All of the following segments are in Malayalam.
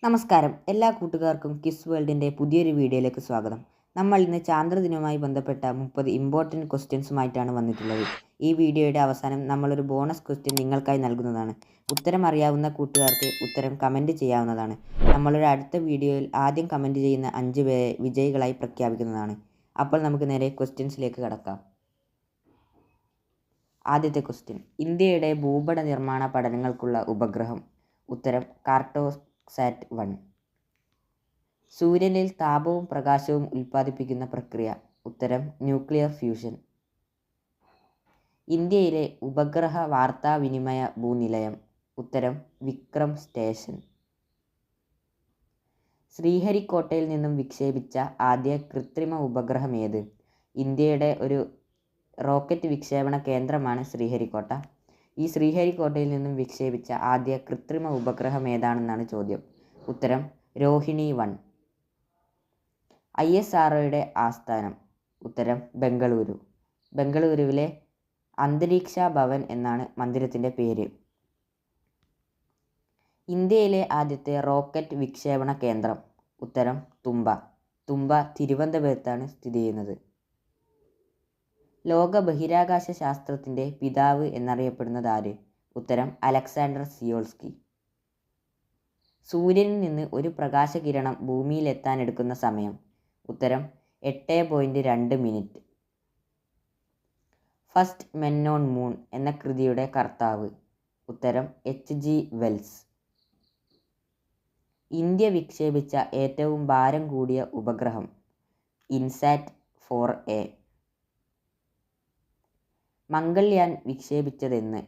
നമസ്കാരം, എല്ലാ കൂട്ടുകാർക്കും കിസ് വേൾഡിൻ്റെ പുതിയൊരു വീഡിയോയിലേക്ക് സ്വാഗതം. നമ്മൾ ഇന്ന് ചാന്ദ്രദിനവുമായി ബന്ധപ്പെട്ട 30 ഇമ്പോർട്ടൻറ്റ് ക്വസ്റ്റ്യൻസുമായിട്ടാണ് വന്നിട്ടുള്ളത്. ഈ വീഡിയോയുടെ അവസാനം നമ്മളൊരു ബോണസ് ക്വസ്റ്റ്യൻ നിങ്ങൾക്കായി നൽകുന്നതാണ്. ഉത്തരം അറിയാവുന്ന കൂട്ടുകാർക്ക് ഉത്തരം കമൻറ്റ് ചെയ്യാവുന്നതാണ്. നമ്മളൊരു അടുത്ത വീഡിയോയിൽ ആദ്യം കമൻറ്റ് ചെയ്യുന്ന 5 പേരെ വിജയികളായി പ്രഖ്യാപിക്കുന്നതാണ്. അപ്പോൾ നമുക്ക് നേരെ ക്വസ്റ്റ്യൻസിലേക്ക് കടക്കാം. ആദ്യത്തെ ക്വസ്റ്റ്യൻ: ഇന്ത്യയുടെ ഭൂപട നിർമ്മാണ പഠനങ്ങൾക്കുള്ള ഉപഗ്രഹം. ഉത്തരം കാർട്ടോസാറ്റ് 1. സൂര്യനിൽ താപവും പ്രകാശവും ഉൽപ്പാദിപ്പിക്കുന്ന പ്രക്രിയ. ഉത്തരം ന്യൂക്ലിയർ ഫ്യൂഷൻ. ഇന്ത്യയിലെ ഉപഗ്രഹ വാർത്താവിനിമയ ഭൂനിലയം. ഉത്തരം വിക്രം സ്റ്റേഷൻ. ശ്രീഹരിക്കോട്ടയിൽ നിന്നും വിക്ഷേപിച്ച ആദ്യ കൃത്രിമ ഉപഗ്രഹം ഏത്? ഇന്ത്യയുടെ ഒരു റോക്കറ്റ് വിക്ഷേപണ കേന്ദ്രമാണ് ശ്രീഹരിക്കോട്ട. ഈ ശ്രീഹരിക്കോട്ടയിൽ നിന്നും വിക്ഷേപിച്ച ആദ്യ കൃത്രിമ ഉപഗ്രഹം ഏതാണെന്നാണ് ചോദ്യം. ഉത്തരം രോഹിണി 1. ISROയുടെ ആസ്ഥാനം. ഉത്തരം ബംഗളൂരു. ബംഗളൂരുവിലെ അന്തരീക്ഷ ഭവൻ എന്നാണ് മന്ദിരത്തിൻ്റെ പേര്. ഇന്ത്യയിലെ ആദ്യത്തെ റോക്കറ്റ് വിക്ഷേപണ കേന്ദ്രം. ഉത്തരം തുമ്പ. തുമ്പ തിരുവനന്തപുരത്താണ് സ്ഥിതി ചെയ്യുന്നത്. ലോക ബഹിരാകാശ ശാസ്ത്രത്തിൻ്റെ പിതാവ് എന്നറിയപ്പെടുന്നത് ആര്? ഉത്തരം അലക്സാണ്ടർ സിയോൾസ്കി. സൂര്യനിൽ നിന്ന് ഒരു പ്രകാശകിരണം ഭൂമിയിലെത്താനെടുക്കുന്ന സമയം. ഉത്തരം 8.2 minute. First men on moon എന്ന കൃതിയുടെ കർത്താവ്. ഉത്തരം HG വെൽസ്. ഇന്ത്യ വിക്ഷേപിച്ച ഏറ്റവും ഭാരം കൂടിയ ഉപഗ്രഹം. ഇൻസാറ്റ് 4A. മംഗൾയാൻ വിക്ഷേപിച്ചതെന്ന്?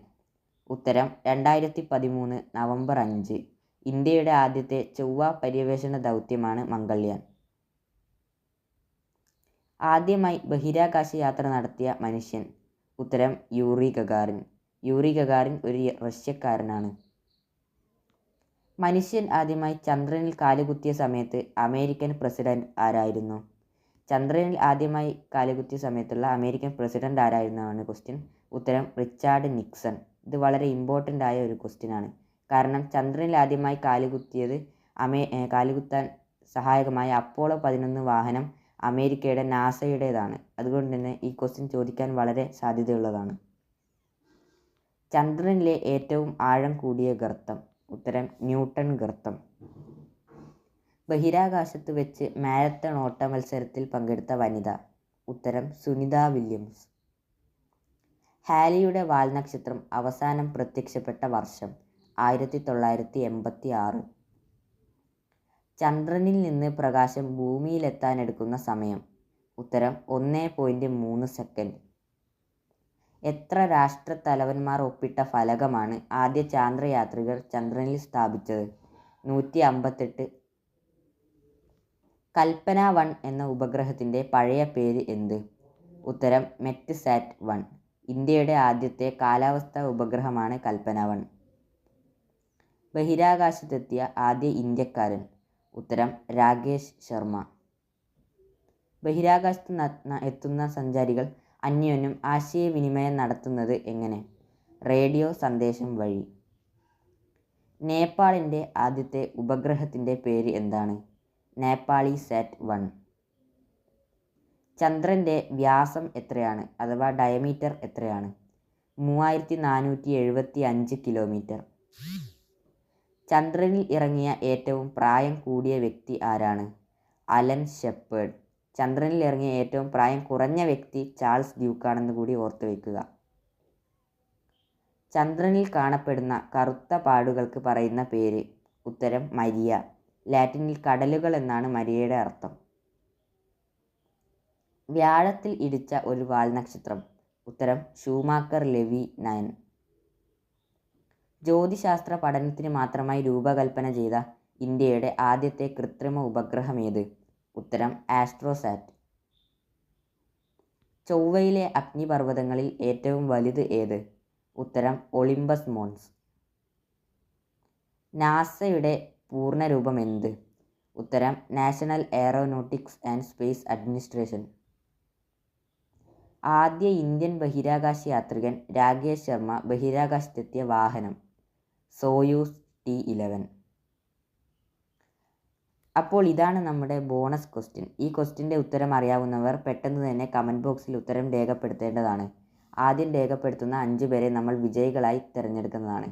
ഉത്തരം 2013 നവംബർ 5. ഇന്ത്യയുടെ ആദ്യത്തെ ചൊവ്വ പര്യവേഷണ ദൗത്യമാണ് മംഗൾയാൻ. ആദ്യമായി ബഹിരാകാശ യാത്ര നടത്തിയ മനുഷ്യൻ. ഉത്തരം യൂറി ഗഗാറിൻ. യൂറി ഗഗാറിൻ ഒരു റഷ്യക്കാരനാണ്. മനുഷ്യൻ ആദ്യമായി ചന്ദ്രനിൽ കാലുകുത്തിയ സമയത്ത് അമേരിക്കൻ പ്രസിഡന്റ് ആരായിരുന്നു? ചന്ദ്രനിൽ ആദ്യമായി കാലുകുത്തിയ സമയത്തുള്ള അമേരിക്കൻ പ്രസിഡന്റ് ആരായിരുന്നാണ് ക്വസ്റ്റ്യൻ. ഉത്തരം റിച്ചാർഡ് നിക്സൺ. ഇത് വളരെ ഇമ്പോർട്ടൻ്റ് ആയ ഒരു ക്വസ്റ്റ്യനാണ്. കാരണം ചന്ദ്രനിൽ ആദ്യമായി കാലുകുത്താൻ സഹായകമായ അപ്പോളോ 11 വാഹനം അമേരിക്കയുടെ നാസയുടേതാണ്. അതുകൊണ്ട് തന്നെ ഈ ക്വസ്റ്റ്യൻ ചോദിക്കാൻ വളരെ സാധ്യതയുള്ളതാണ്. ചന്ദ്രനിലെ ഏറ്റവും ആഴം കൂടിയ ഗർത്തം. ഉത്തരം ന്യൂട്ടൺ ഗർത്തം. ബഹിരാകാശത്ത് വെച്ച് മാരത്തൺ ഓട്ട മത്സരത്തിൽ പങ്കെടുത്ത വനിത. ഉത്തരം സുനിത വില്യംസ്. ഹാലിയുടെ വാൽനക്ഷത്രം അവസാനം പ്രത്യക്ഷപ്പെട്ട വർഷം. 1986. ചന്ദ്രനിൽ നിന്ന് പ്രകാശം ഭൂമിയിലെത്താനെടുക്കുന്ന സമയം. ഉത്തരം 1.3 സെക്കൻഡ്. എത്ര രാഷ്ട്രത്തലവന്മാർ ഒപ്പിട്ട ഫലകമാണ് ആദ്യ ചാന്ദ്രയാത്രികർ ചന്ദ്രനിൽ സ്ഥാപിച്ചത്? 158. കൽപ്പന 1 എന്ന ഉപഗ്രഹത്തിൻ്റെ പഴയ പേര് എന്ത്? ഉത്തരം മെറ്റ്സാറ്റ് 1. ഇന്ത്യയുടെ ആദ്യത്തെ കാലാവസ്ഥാ ഉപഗ്രഹമാണ് കൽപ്പന 1. ബഹിരാകാശത്തെത്തിയ ആദ്യ ഇന്ത്യക്കാരൻ. ഉത്തരം രാകേഷ് ശർമ്മ. ബഹിരാകാശത്ത് എത്തുന്ന സഞ്ചാരികൾ അന്യോന്യം ആശയവിനിമയം നടത്തുന്നത് എങ്ങനെ? റേഡിയോ സന്ദേശം വഴി. നേപ്പാളിൻ്റെ ആദ്യത്തെ ഉപഗ്രഹത്തിൻ്റെ പേര് എന്താണ്? നേപ്പാളി സാറ്റ് 1. ചന്ദ്രൻ്റെ വ്യാസം എത്രയാണ്, അഥവാ ഡയമീറ്റർ എത്രയാണ്? 3475 കിലോമീറ്റർ. ചന്ദ്രനിൽ ഇറങ്ങിയ ഏറ്റവും പ്രായം കൂടിയ വ്യക്തി ആരാണ്? Alan Shepard. ചന്ദ്രനിൽ ഇറങ്ങിയ ഏറ്റവും പ്രായം കുറഞ്ഞ വ്യക്തി ചാൾസ് ഡ്യൂക്കാണെന്ന് കൂടി ഓർത്തു വയ്ക്കുക. ചന്ദ്രനിൽ കാണപ്പെടുന്ന കറുത്ത പാടുകൾക്ക് പറയുന്ന പേര്. ഉത്തരം മരിയ. ലാറ്റിനിൽ കടലുകൾ എന്നാണ് മരിയയുടെ അർത്ഥം. വ്യാഴത്തിൽ ഇടിച്ച ഒരു വാൽനക്ഷത്രം. ഉത്തരം ഷൂമാക്കർ ലെവി 9. ജ്യോതിശാസ്ത്ര പഠനത്തിന് മാത്രമായി രൂപകൽപ്പന ചെയ്ത ഇന്ത്യയുടെ ആദ്യത്തെ കൃത്രിമ ഉപഗ്രഹം ഏത്? ഉത്തരം ആസ്ട്രോസാറ്റ്. ചൊവ്വയിലെ അഗ്നിപർവ്വതങ്ങളിൽ ഏറ്റവും വലുത് ഏത്? ഉത്തരം ഒളിമ്പസ് മോൺസ്. നാസയുടെ പൂർണ്ണരൂപം എന്ത്? ഉത്തരം national aeronautics and space administration. ആദ്യ ഇന്ത്യൻ ബഹിരാകാശ യാത്രികൻ രാകേഷ് ശർമ്മ ബഹിരാകാശത്തെത്തിയ വാഹനം. Soyuz T11. അപ്പോൾ ഇതാണ് നമ്മുടെ ബോണസ് ക്വസ്റ്റ്യൻ. ഈ ക്വസ്റ്റ്യൻ്റെ ഉത്തരം അറിയാവുന്നവർ പെട്ടെന്ന് തന്നെ കമൻറ്റ് ബോക്സിൽ ഉത്തരം രേഖപ്പെടുത്തേണ്ടതാണ്. ആദ്യം രേഖപ്പെടുത്തുന്ന 5 പേരെ നമ്മൾ വിജയികളായി തിരഞ്ഞെടുക്കുന്നതാണ്.